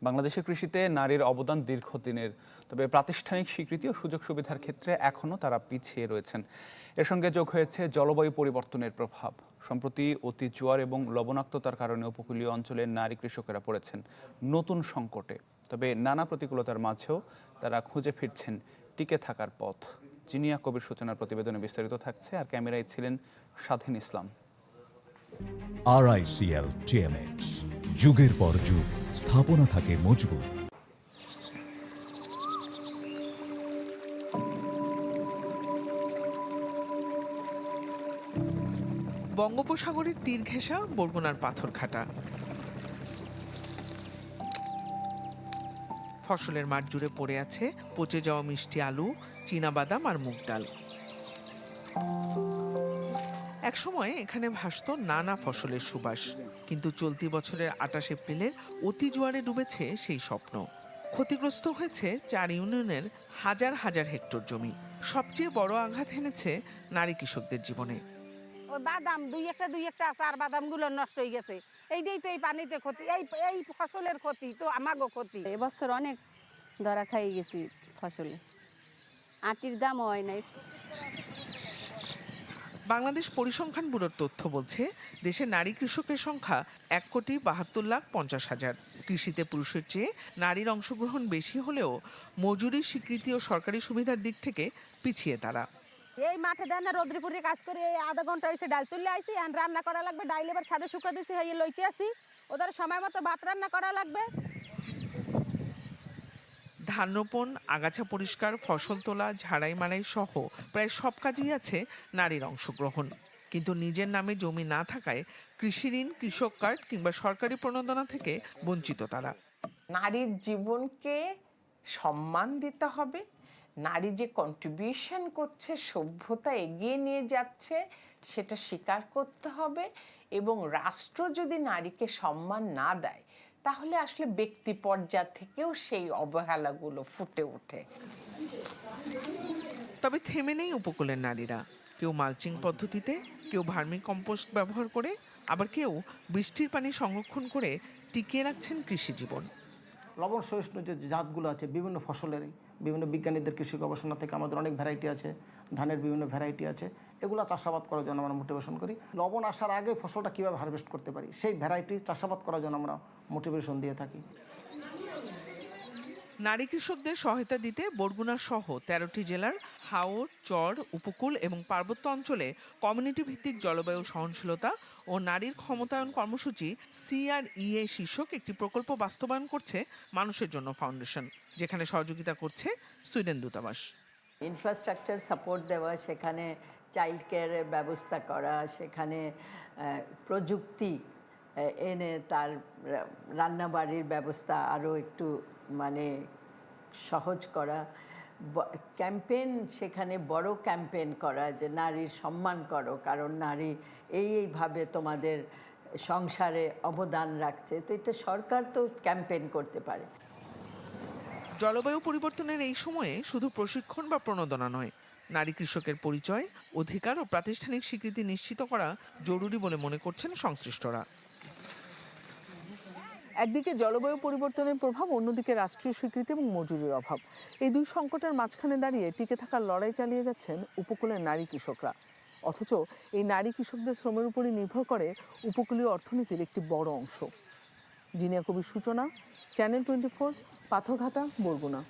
বাংলাদেশের কৃষিতে নারীর অবদান দীর্ঘদিনের, তবে প্রাতিষ্ঠানিক স্বীকৃতি ও সুযোগ সুবিধার ক্ষেত্রে এখনও তারা পিছিয়ে রয়েছেন। এর সঙ্গে যোগ হয়েছে জলবায়ু পরিবর্তনের প্রভাব। সম্প্রতি অতি জোয়ার এবং লবণাক্ততার কারণে উপকূলীয় অঞ্চলের নারী কৃষকেরা পড়েছেন নতুন সংকটে। তবে নানা প্রতিকূলতার মাঝেও তারা খুঁজে ফিরছেন টিকে থাকার পথ। জিনিয়া কবির সূচনার প্রতিবেদনে বিস্তারিত থাকছে, আর ক্যামেরায় ছিলেন স্বাধীন ইসলাম। RICL TMX, যুগের পর যুগ স্থাপনা থাকে মজবুত। বঙ্গোপসাগরের তীর ঘেঁষা বরগুনার পাথরঘাটা। ফসলের মাঠ জুড়ে পড়ে আছে পচে যাওয়া মিষ্টি আলু, চীনাবাদাম আর মুগ ডাল। একসময় এখানে ভাসত নানা ফসলের সুবাস, কিন্তু চলতি বছরের ২৮ এপ্রিলের অতি জোয়ারে ডুবেছে সেই স্বপ্ন। ক্ষতিগ্রস্ত হয়েছে ৪ ইউনিয়নের হাজার হাজার হেক্টর জমি। সবচেয়ে বড় আঘাত হেনেছে নারী কৃষকদের জীবনে। ওই বাদাম দুই একটা আছে, আর বাদামগুলো নষ্ট হয়ে গেছে। এইটাই তো এই পানিতে ক্ষতি, এই ফসলের ক্ষতি তো আমাগো ক্ষতি। এবছর অনেক ধরা খাই গেছি ফসলে, আটির দাম হয় নাই। বাংলাদেশ পরিসংখ্যান ব্যুরোর তথ্য বলছে, দেশে নারী কৃষকের সংখ্যা ১,৭২,৫০,০০০। কৃষিতে পুরুষের চেয়ে নারীর অংশগ্রহণ বেশি হলেও মজুরি, স্বীকৃতি ও সরকারি সুবিধার দিক থেকে পিছিয়ে তারা। এই মাঠে দেন না রৌদ্রিপুরে কাজ করে এই আধা ঘন্টা এসে ডাল তুললে আইসি, আর রান্না করা লাগবে। ডাইল এবার ছাদে শুকা দিছি, হয়ে লইতে আসি, ওদের সময় মতো ভাত রান্না করা লাগবে। ধান রোপণ, আগাছা পরিষ্কার, ফসল তোলা, ঝাড়াই মাড়াই সহ প্রায় সব কাজেই আছে নারীর অংশগ্রহণ। কিন্তু নিজের নামে জমি না থাকায় কৃষি ঋণ, কৃষক কার্ড কিংবা সরকারি প্রণোদনা থেকে বঞ্চিত তারা। নারীর জীবনকে সম্মান দিতে হবে। নারী যে কন্ট্রিবিউশন করছে, সভ্যতা এগিয়ে নিয়ে যাচ্ছে, সেটা স্বীকার করতে হবে। এবং রাষ্ট্র যদি নারীকে সম্মান না দেয়, তাহলে আসলে ব্যক্তি পর্যায় থেকেও সেই অবহেলাগুলো ফুটে ওঠে। তবে থেমে নেই উপকূলের নারীরা। কেউ মালচিং পদ্ধতিতে, কেউ ভার্মি কম্পোস্ট ব্যবহার করে, আবার কেউ বৃষ্টির পানি সংরক্ষণ করে টিকিয়ে রাখছেন কৃষি জীবন। লবণ সহিষ্ণু যে জাতগুলো আছে বিভিন্ন ফসলেরই, বিভিন্ন বিজ্ঞানীদের কৃষি গবেষণা থেকে আমাদের অনেক ভ্যারাইটি আছে, ধানের বিভিন্ন ভ্যারাইটি আছে, এগুলো চাষাবাদ করার জন্য আমরা মোটিভেশন করি। লবণ আসার আগে ফসলটা কীভাবে হারভেস্ট করতে পারি, সেই ভ্যারাইটি চাষাবাদ করার জন্য আমরা মোটিভেশন দিয়ে থাকি। নারী কৃষকদের সহায়তা দিতে বরগুনা সহ ১৩টি জেলার হাওর, চর, উপকূল এবং পার্বত্য অঞ্চলে কমিউনিটি ভিত্তিক জলবায়ু সহনশীলতা ও নারীর ক্ষমতায়ন কর্মসূচি CREA শীর্ষক একটি প্রকল্প বাস্তবায়ন করছে মানুষের জন্য ফাউন্ডেশন, যেখানে সহযোগিতা করছে সুইডেন দূতাবাস। ইনফ্রাস্ট্রাকচার সাপোর্ট দেওয়া, সেখানে চাইল্ড কেয়ারের ব্যবস্থা করা, সেখানে প্রযুক্তি এনে তার রান্নাবাড়ির ব্যবস্থা আরও একটু সহজ করা, ক্যাম্পেইন, সেখানে বড় ক্যাম্পেইন করা যে নারীর সম্মান করো, কারণ নারী এইভাবে তোমাদের সংসারে অবদান রাখছে। তো এটা সরকার তো ক্যাম্পেইন করতে পারে। জলবায়ু পরিবর্তনের এই সময়ে শুধু প্রশিক্ষণ বা প্রণোদনা নয়, নারী কৃষকের পরিচয়, অধিকার ও প্রাতিষ্ঠানিক স্বীকৃতি নিশ্চিত করা জরুরি বলে মনে করছেন সংশ্লিষ্টরা। একদিকে জলবায়ু পরিবর্তনের প্রভাব, অন্যদিকে রাষ্ট্রীয় স্বীকৃতি এবং মজুরির অভাব। এই দুই সংকটের মাঝখানে দাঁড়িয়ে টিকে থাকার লড়াই চালিয়ে যাচ্ছেন উপকূলের নারী কৃষকরা। অথচ এই নারী কৃষকদের শ্রমের উপরই নির্ভর করে উপকূলীয় অর্থনীতির একটি বড় অংশ। জিনিয়া কবির সূচনা, চ্যানেল 24, পাথরঘাটা, বরগুনা।